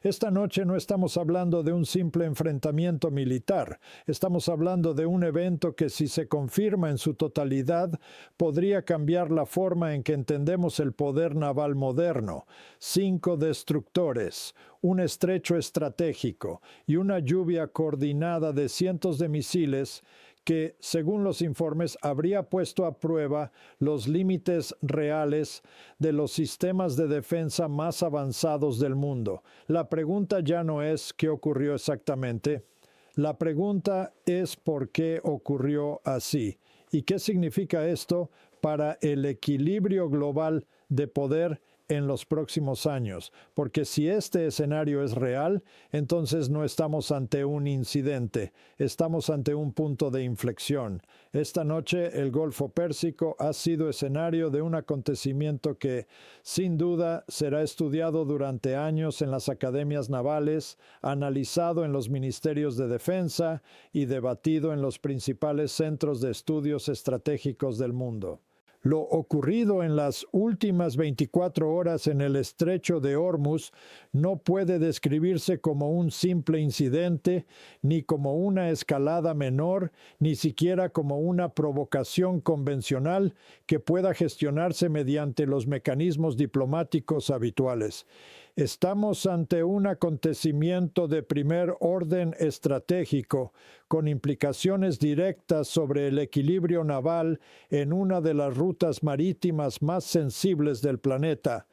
Esta noche no estamos hablando de un simple enfrentamiento militar, estamos hablando de un evento que, si se confirma en su totalidad, podría cambiar la forma en que entendemos el poder naval moderno. 5 destructores, un estrecho estratégico y una lluvia coordinada de cientos de misiles que, según los informes, habría puesto a prueba los límites reales de los sistemas de defensa más avanzados del mundo. La pregunta ya no es qué ocurrió exactamente. La pregunta es por qué ocurrió así. ¿Y qué significa esto para el equilibrio global de poder en los próximos años? Porque si este escenario es real, entonces no estamos ante un incidente, estamos ante un punto de inflexión. Esta noche el Golfo Pérsico ha sido escenario de un acontecimiento que, sin duda, será estudiado durante años en las academias navales, analizado en los ministerios de defensa y debatido en los principales centros de estudios estratégicos del mundo. Lo ocurrido en las últimas 24 horas en el estrecho de Hormuz no puede describirse como un simple incidente, ni como una escalada menor, ni siquiera como una provocación convencional que pueda gestionarse mediante los mecanismos diplomáticos habituales. Estamos ante un acontecimiento de primer orden estratégico, con implicaciones directas sobre el equilibrio naval en una de las rutas marítimas más sensibles del planeta.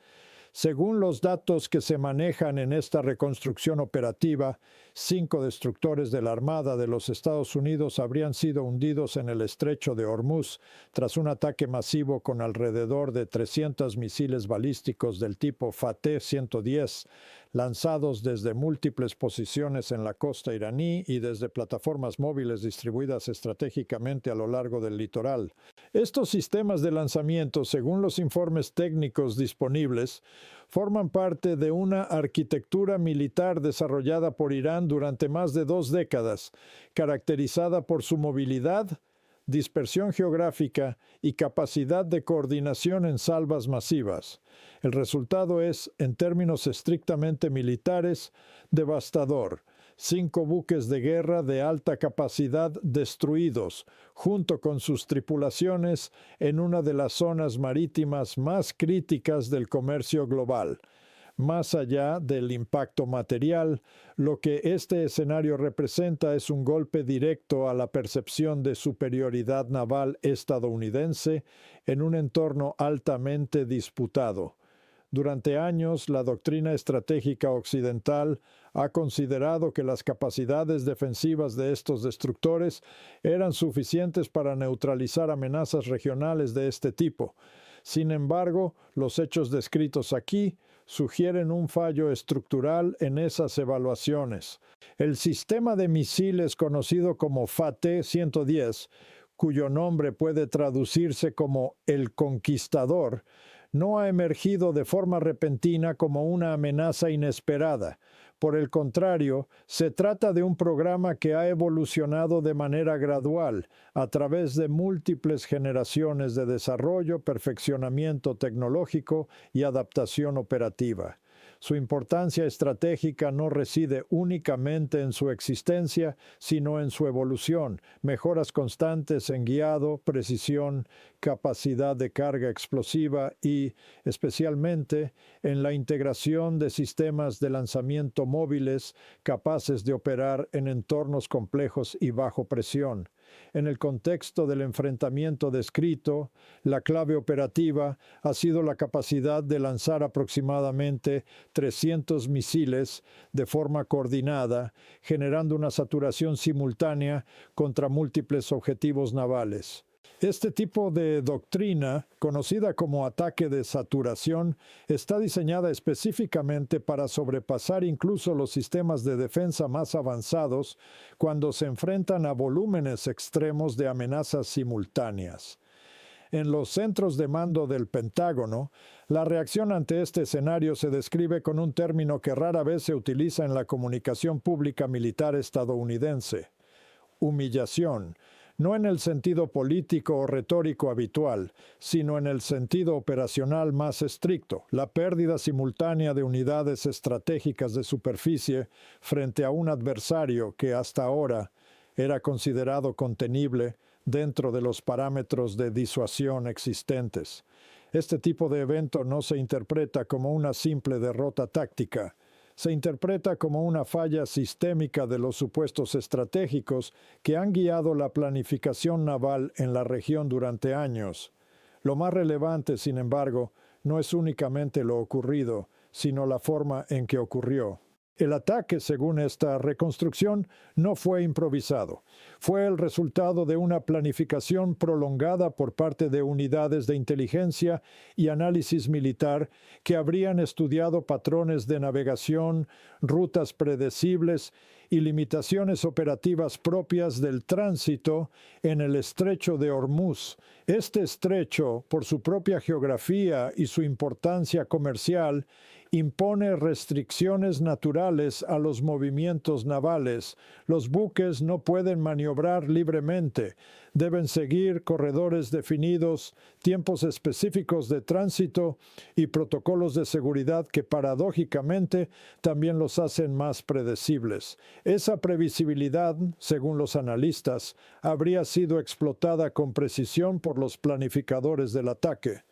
Según los datos que se manejan en esta reconstrucción operativa, 5 destructores de la Armada de los Estados Unidos habrían sido hundidos en el estrecho de Hormuz tras un ataque masivo con alrededor de 300 misiles balísticos del tipo Fateh-110, lanzados desde múltiples posiciones en la costa iraní y desde plataformas móviles distribuidas estratégicamente a lo largo del litoral. Estos sistemas de lanzamiento, según los informes técnicos disponibles, forman parte de una arquitectura militar desarrollada por Irán durante más de 2 décadas, caracterizada por su movilidad, dispersión geográfica y capacidad de coordinación en salvas masivas. El resultado es, en términos estrictamente militares, devastador. 5 buques de guerra de alta capacidad destruidos, junto con sus tripulaciones, en una de las zonas marítimas más críticas del comercio global. Más allá del impacto material, lo que este escenario representa es un golpe directo a la percepción de superioridad naval estadounidense en un entorno altamente disputado. Durante años, la doctrina estratégica occidental ha considerado que las capacidades defensivas de estos destructores eran suficientes para neutralizar amenazas regionales de este tipo. Sin embargo, los hechos descritos aquí sugieren un fallo estructural en esas evaluaciones. El sistema de misiles conocido como Fateh-110, cuyo nombre puede traducirse como el Conquistador, no ha emergido de forma repentina como una amenaza inesperada. Por el contrario, se trata de un programa que ha evolucionado de manera gradual, a través de múltiples generaciones de desarrollo, perfeccionamiento tecnológico y adaptación operativa. Su importancia estratégica no reside únicamente en su existencia, sino en su evolución, mejoras constantes en guiado, precisión, capacidad de carga explosiva y, especialmente, en la integración de sistemas de lanzamiento móviles capaces de operar en entornos complejos y bajo presión. En el contexto del enfrentamiento descrito, la clave operativa ha sido la capacidad de lanzar aproximadamente 300 misiles de forma coordinada, generando una saturación simultánea contra múltiples objetivos navales. Este tipo de doctrina, conocida como ataque de saturación, está diseñada específicamente para sobrepasar incluso los sistemas de defensa más avanzados cuando se enfrentan a volúmenes extremos de amenazas simultáneas. En los centros de mando del Pentágono, la reacción ante este escenario se describe con un término que rara vez se utiliza en la comunicación pública militar estadounidense: humillación. no en el sentido político o retórico habitual, sino en el sentido operacional más estricto, la pérdida simultánea de unidades estratégicas de superficie frente a un adversario que hasta ahora era considerado contenible dentro de los parámetros de disuasión existentes. Este tipo de evento no se interpreta como una simple derrota táctica, se interpreta como una falla sistémica de los supuestos estratégicos que han guiado la planificación naval en la región durante años. Lo más relevante, sin embargo, no es únicamente lo ocurrido, sino la forma en que ocurrió. El ataque, según esta reconstrucción, no fue improvisado. Fue el resultado de una planificación prolongada por parte de unidades de inteligencia y análisis militar que habrían estudiado patrones de navegación, rutas predecibles y limitaciones operativas propias del tránsito en el estrecho de Hormuz. Este estrecho, por su propia geografía y su importancia comercial, impone restricciones naturales a los movimientos navales. Los buques no pueden maniobrar libremente, deben seguir corredores definidos, tiempos específicos de tránsito y protocolos de seguridad que paradójicamente también los hacen más predecibles. Esa previsibilidad, según los analistas, habría sido explotada con precisión por los planificadores del ataque.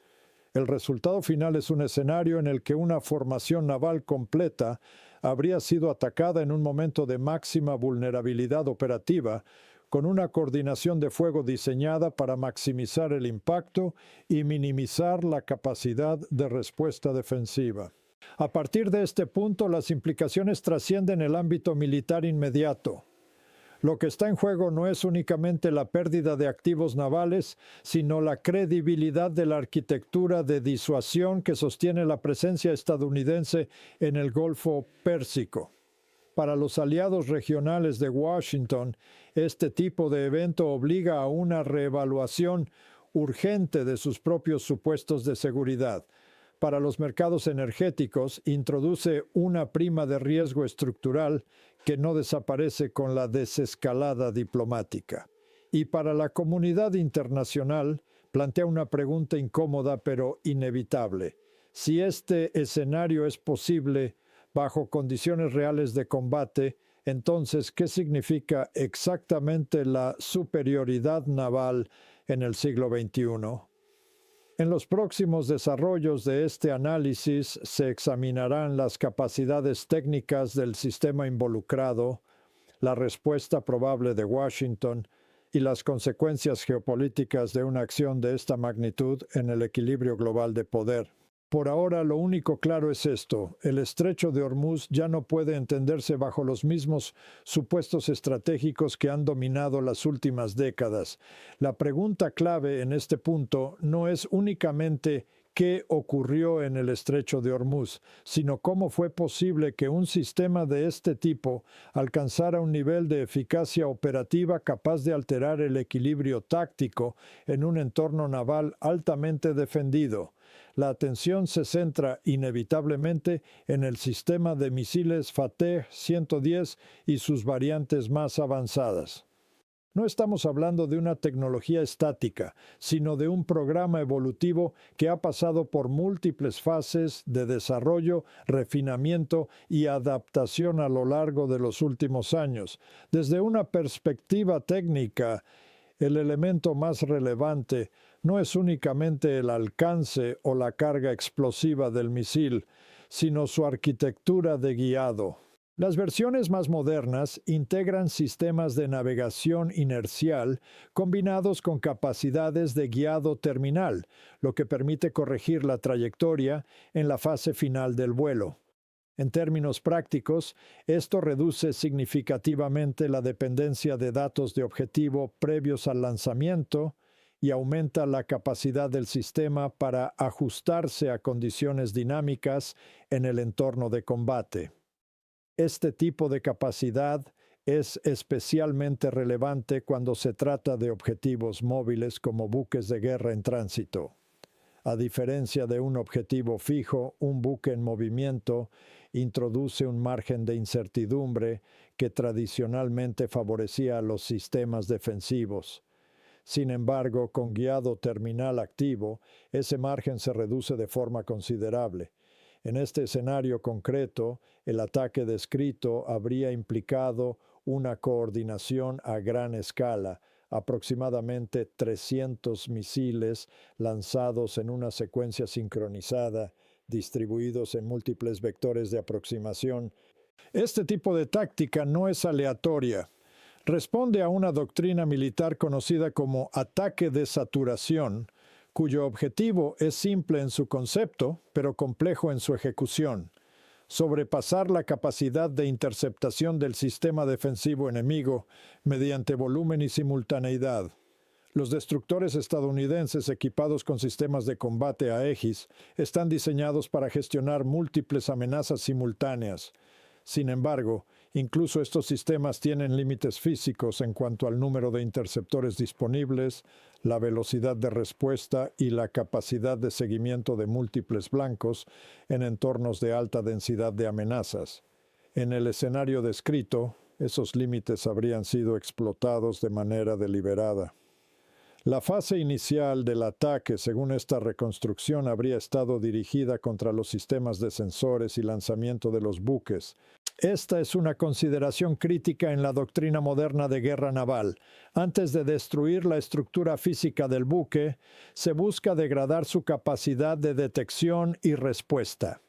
El resultado final es un escenario en el que una formación naval completa habría sido atacada en un momento de máxima vulnerabilidad operativa, con una coordinación de fuego diseñada para maximizar el impacto y minimizar la capacidad de respuesta defensiva. A partir de este punto, las implicaciones trascienden el ámbito militar inmediato. Lo que está en juego no es únicamente la pérdida de activos navales, sino la credibilidad de la arquitectura de disuasión que sostiene la presencia estadounidense en el Golfo Pérsico. Para los aliados regionales de Washington, este tipo de evento obliga a una reevaluación urgente de sus propios supuestos de seguridad. Para los mercados energéticos, introduce una prima de riesgo estructural que no desaparece con la desescalada diplomática. Y para la comunidad internacional, plantea una pregunta incómoda pero inevitable. Si este escenario es posible bajo condiciones reales de combate, entonces, ¿qué significa exactamente la superioridad naval en el siglo XXI? En los próximos desarrollos de este análisis se examinarán las capacidades técnicas del sistema involucrado, la respuesta probable de Washington y las consecuencias geopolíticas de una acción de esta magnitud en el equilibrio global de poder. Por ahora, lo único claro es esto: el estrecho de Hormuz ya no puede entenderse bajo los mismos supuestos estratégicos que han dominado las últimas décadas. La pregunta clave en este punto no es únicamente qué ocurrió en el estrecho de Hormuz, sino cómo fue posible que un sistema de este tipo alcanzara un nivel de eficacia operativa capaz de alterar el equilibrio táctico en un entorno naval altamente defendido. La atención se centra inevitablemente en el sistema de misiles Fateh 110 y sus variantes más avanzadas. No estamos hablando de una tecnología estática, sino de un programa evolutivo que ha pasado por múltiples fases de desarrollo, refinamiento y adaptación a lo largo de los últimos años. Desde una perspectiva técnica, el elemento más relevante no es únicamente el alcance o la carga explosiva del misil, sino su arquitectura de guiado. Las versiones más modernas integran sistemas de navegación inercial combinados con capacidades de guiado terminal, lo que permite corregir la trayectoria en la fase final del vuelo. En términos prácticos, esto reduce significativamente la dependencia de datos de objetivo previos al lanzamiento y aumenta la capacidad del sistema para ajustarse a condiciones dinámicas en el entorno de combate. Este tipo de capacidad es especialmente relevante cuando se trata de objetivos móviles como buques de guerra en tránsito. A diferencia de un objetivo fijo, un buque en movimiento introduce un margen de incertidumbre que tradicionalmente favorecía a los sistemas defensivos. Sin embargo, con guiado terminal activo, ese margen se reduce de forma considerable. En este escenario concreto, el ataque descrito habría implicado una coordinación a gran escala, aproximadamente 300 misiles lanzados en una secuencia sincronizada, distribuidos en múltiples vectores de aproximación. Este tipo de táctica no es aleatoria. Responde a una doctrina militar conocida como ataque de saturación, cuyo objetivo es simple en su concepto, pero complejo en su ejecución: sobrepasar la capacidad de interceptación del sistema defensivo enemigo mediante volumen y simultaneidad. Los destructores estadounidenses equipados con sistemas de combate Aegis están diseñados para gestionar múltiples amenazas simultáneas. Sin embargo, incluso estos sistemas tienen límites físicos en cuanto al número de interceptores disponibles, la velocidad de respuesta y la capacidad de seguimiento de múltiples blancos en entornos de alta densidad de amenazas. En el escenario descrito, esos límites habrían sido explotados de manera deliberada. La fase inicial del ataque, según esta reconstrucción, habría estado dirigida contra los sistemas de sensores y lanzamiento de los buques. Esta es una consideración crítica en la doctrina moderna de guerra naval. Antes de destruir la estructura física del buque, se busca degradar su capacidad de detección y respuesta.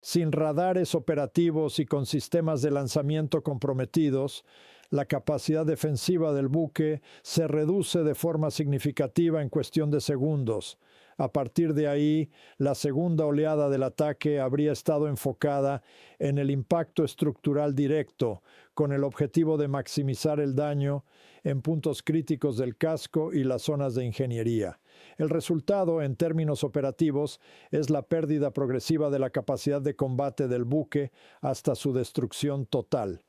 Sin radares operativos y con sistemas de lanzamiento comprometidos, la capacidad defensiva del buque se reduce de forma significativa en cuestión de segundos. A partir de ahí, la segunda oleada del ataque habría estado enfocada en el impacto estructural directo, con el objetivo de maximizar el daño en puntos críticos del casco y las zonas de ingeniería. El resultado, en términos operativos, es la pérdida progresiva de la capacidad de combate del buque hasta su destrucción total.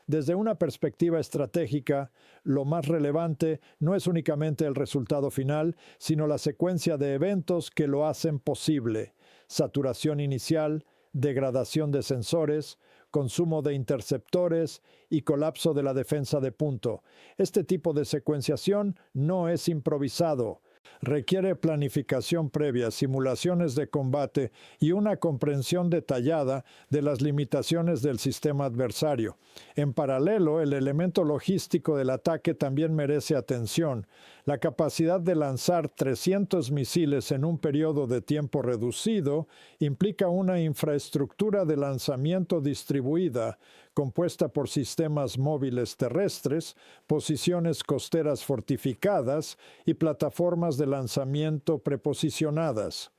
Desde una perspectiva estratégica, lo más relevante no es únicamente el resultado final, sino la secuencia de eventos que lo hacen posible: saturación inicial, degradación de sensores, consumo de interceptores y colapso de la defensa de punto. Este tipo de secuenciación no es improvisado. Requiere planificación previa, simulaciones de combate y una comprensión detallada de las limitaciones del sistema adversario. En paralelo, el elemento logístico del ataque también merece atención. La capacidad de lanzar 300 misiles en un periodo de tiempo reducido implica una infraestructura de lanzamiento distribuida, compuesta por sistemas móviles terrestres, posiciones costeras fortificadas y plataformas de lanzamiento preposicionadas.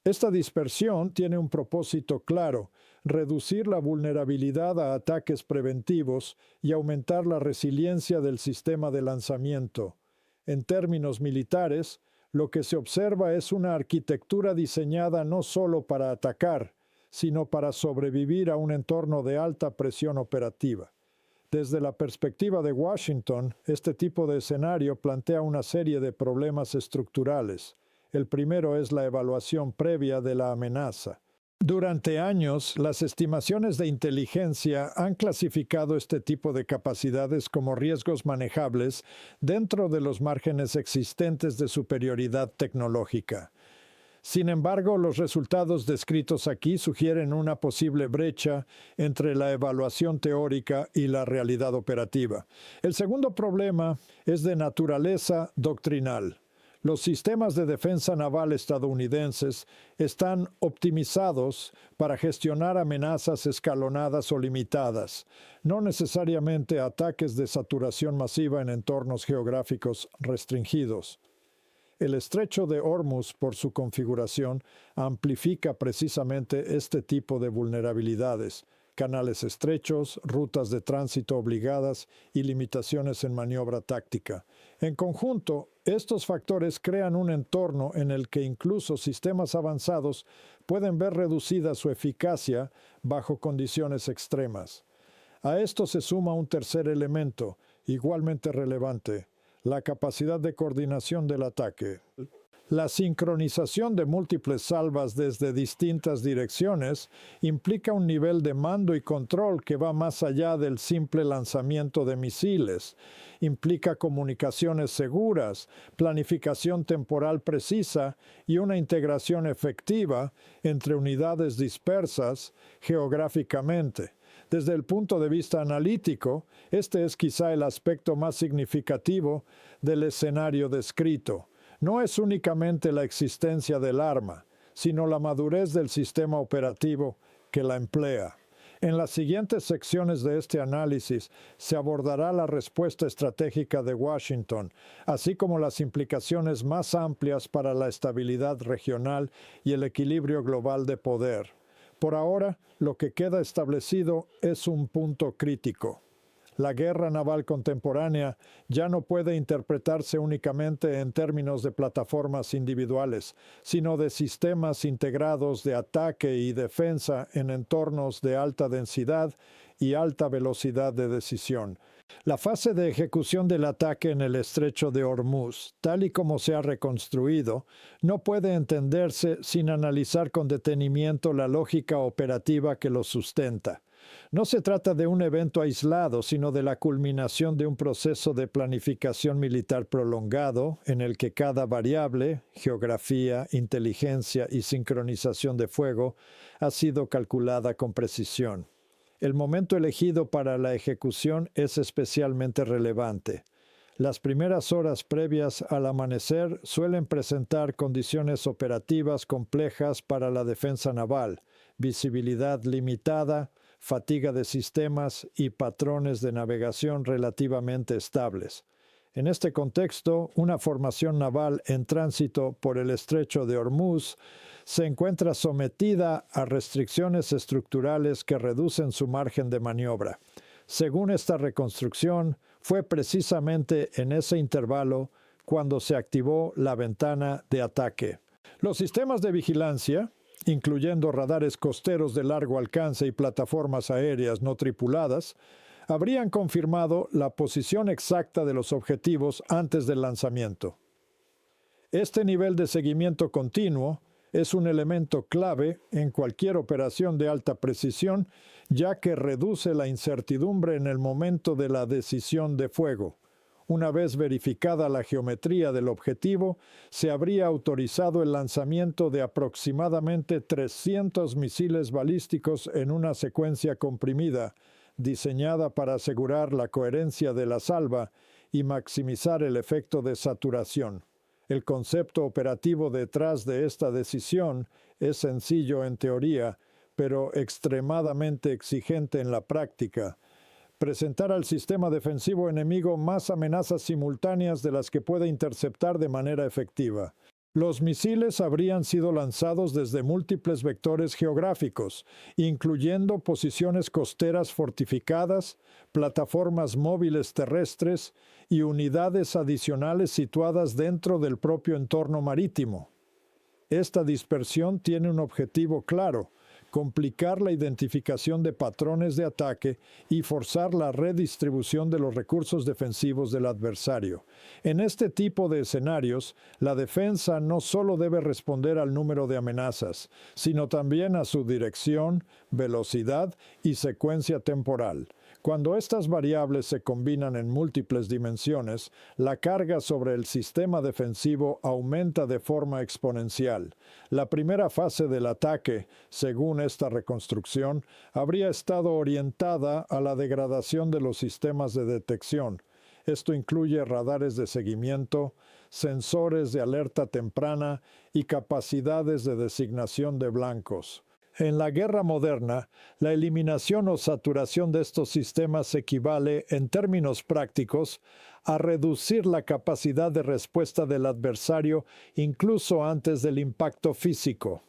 Esta dispersión tiene un propósito claro: reducir la vulnerabilidad a ataques preventivos y aumentar la resiliencia del sistema de lanzamiento. En términos militares, lo que se observa es una arquitectura diseñada no solo para atacar, sino para sobrevivir a un entorno de alta presión operativa. Desde la perspectiva de Washington, este tipo de escenario plantea una serie de problemas estructurales. El primero es la evaluación previa de la amenaza. Durante años, las estimaciones de inteligencia han clasificado este tipo de capacidades como riesgos manejables dentro de los márgenes existentes de superioridad tecnológica. Sin embargo, los resultados descritos aquí sugieren una posible brecha entre la evaluación teórica y la realidad operativa. El segundo problema es de naturaleza doctrinal. Los sistemas de defensa naval estadounidenses están optimizados para gestionar amenazas escalonadas o limitadas, no necesariamente ataques de saturación masiva en entornos geográficos restringidos. El estrecho de Hormuz, por su configuración, amplifica precisamente este tipo de vulnerabilidades: canales estrechos, rutas de tránsito obligadas y limitaciones en maniobra táctica. En conjunto, estos factores crean un entorno en el que incluso sistemas avanzados pueden ver reducida su eficacia bajo condiciones extremas. A esto se suma un tercer elemento, igualmente relevante: la capacidad de coordinación del ataque. La sincronización de múltiples salvas desde distintas direcciones implica un nivel de mando y control que va más allá del simple lanzamiento de misiles. Implica comunicaciones seguras, planificación temporal precisa y una integración efectiva entre unidades dispersas geográficamente. Desde el punto de vista analítico, este es quizá el aspecto más significativo del escenario descrito. No es únicamente la existencia del arma, sino la madurez del sistema operativo que la emplea. En las siguientes secciones de este análisis se abordará la respuesta estratégica de Washington, así como las implicaciones más amplias para la estabilidad regional y el equilibrio global de poder. Por ahora, lo que queda establecido es un punto crítico. La guerra naval contemporánea ya no puede interpretarse únicamente en términos de plataformas individuales, sino de sistemas integrados de ataque y defensa en entornos de alta densidad y alta velocidad de decisión. La fase de ejecución del ataque en el estrecho de Hormuz, tal y como se ha reconstruido, no puede entenderse sin analizar con detenimiento la lógica operativa que lo sustenta. No se trata de un evento aislado, sino de la culminación de un proceso de planificación militar prolongado en el que cada variable, geografía, inteligencia y sincronización de fuego, ha sido calculada con precisión. El momento elegido para la ejecución es especialmente relevante. Las primeras horas previas al amanecer suelen presentar condiciones operativas complejas para la defensa naval, visibilidad limitada, fatiga de sistemas y patrones de navegación relativamente estables. En este contexto, una formación naval en tránsito por el estrecho de Hormuz se encuentra sometida a restricciones estructurales que reducen su margen de maniobra. Según esta reconstrucción, fue precisamente en ese intervalo cuando se activó la ventana de ataque. Los sistemas de vigilancia, incluyendo radares costeros de largo alcance y plataformas aéreas no tripuladas, habrían confirmado la posición exacta de los objetivos antes del lanzamiento. Este nivel de seguimiento continuo es un elemento clave en cualquier operación de alta precisión, ya que reduce la incertidumbre en el momento de la decisión de fuego. Una vez verificada la geometría del objetivo, se habría autorizado el lanzamiento de aproximadamente 300 misiles balísticos en una secuencia comprimida, diseñada para asegurar la coherencia de la salva y maximizar el efecto de saturación. El concepto operativo detrás de esta decisión es sencillo en teoría, pero extremadamente exigente en la práctica. Presentar al sistema defensivo enemigo más amenazas simultáneas de las que puede interceptar de manera efectiva. Los misiles habrían sido lanzados desde múltiples vectores geográficos, incluyendo posiciones costeras fortificadas, plataformas móviles terrestres y unidades adicionales situadas dentro del propio entorno marítimo. Esta dispersión tiene un objetivo claro: complicar la identificación de patrones de ataque y forzar la redistribución de los recursos defensivos del adversario. En este tipo de escenarios, la defensa no solo debe responder al número de amenazas, sino también a su dirección, velocidad y secuencia temporal. Cuando estas variables se combinan en múltiples dimensiones, la carga sobre el sistema defensivo aumenta de forma exponencial. La primera fase del ataque, según esta reconstrucción, habría estado orientada a la degradación de los sistemas de detección. Esto incluye radares de seguimiento, sensores de alerta temprana y capacidades de designación de blancos. En la guerra moderna, la eliminación o saturación de estos sistemas equivale, en términos prácticos, a reducir la capacidad de respuesta del adversario incluso antes del impacto físico.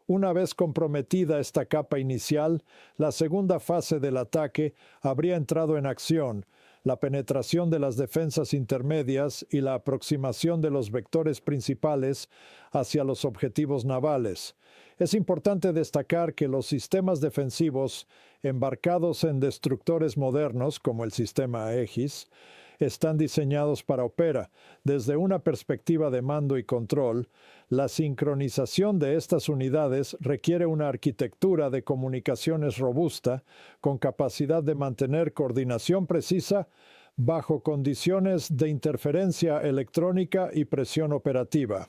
Una vez comprometida esta capa inicial, la segunda fase del ataque habría entrado en acción: la penetración de las defensas intermedias y la aproximación de los vectores principales hacia los objetivos navales. Es importante destacar que los sistemas defensivos embarcados en destructores modernos, como el sistema Aegis, están diseñados para operar. Desde una perspectiva de mando y control, la sincronización de estas unidades requiere una arquitectura de comunicaciones robusta, con capacidad de mantener coordinación precisa bajo condiciones de interferencia electrónica y presión operativa.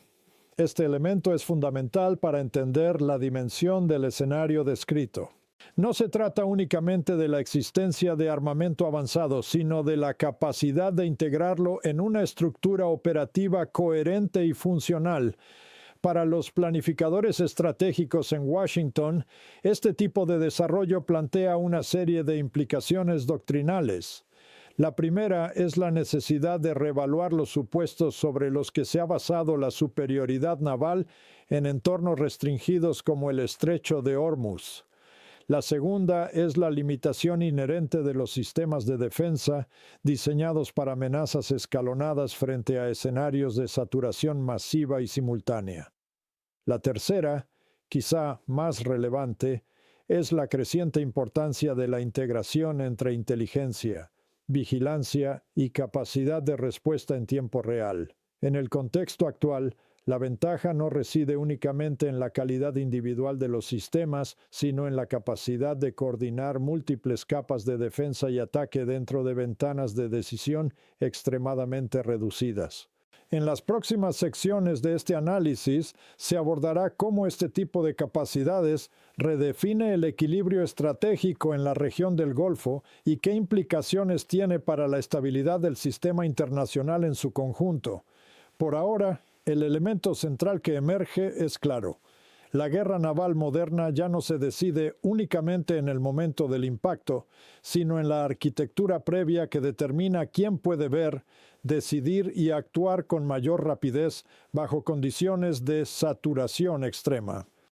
Este elemento es fundamental para entender la dimensión del escenario descrito. No se trata únicamente de la existencia de armamento avanzado, sino de la capacidad de integrarlo en una estructura operativa coherente y funcional. Para los planificadores estratégicos en Washington, este tipo de desarrollo plantea una serie de implicaciones doctrinales. La primera es la necesidad de reevaluar los supuestos sobre los que se ha basado la superioridad naval en entornos restringidos como el Estrecho de Hormuz. La segunda es la limitación inherente de los sistemas de defensa diseñados para amenazas escalonadas frente a escenarios de saturación masiva y simultánea. La tercera, quizá más relevante, es la creciente importancia de la integración entre inteligencia, vigilancia y capacidad de respuesta en tiempo real. En el contexto actual, la ventaja no reside únicamente en la calidad individual de los sistemas, sino en la capacidad de coordinar múltiples capas de defensa y ataque dentro de ventanas de decisión extremadamente reducidas. En las próximas secciones de este análisis se abordará cómo este tipo de capacidades redefine el equilibrio estratégico en la región del Golfo y qué implicaciones tiene para la estabilidad del sistema internacional en su conjunto. Por ahora, el elemento central que emerge es claro. La guerra naval moderna ya no se decide únicamente en el momento del impacto, sino en la arquitectura previa que determina quién puede ver, decidir y actuar con mayor rapidez bajo condiciones de saturación extrema.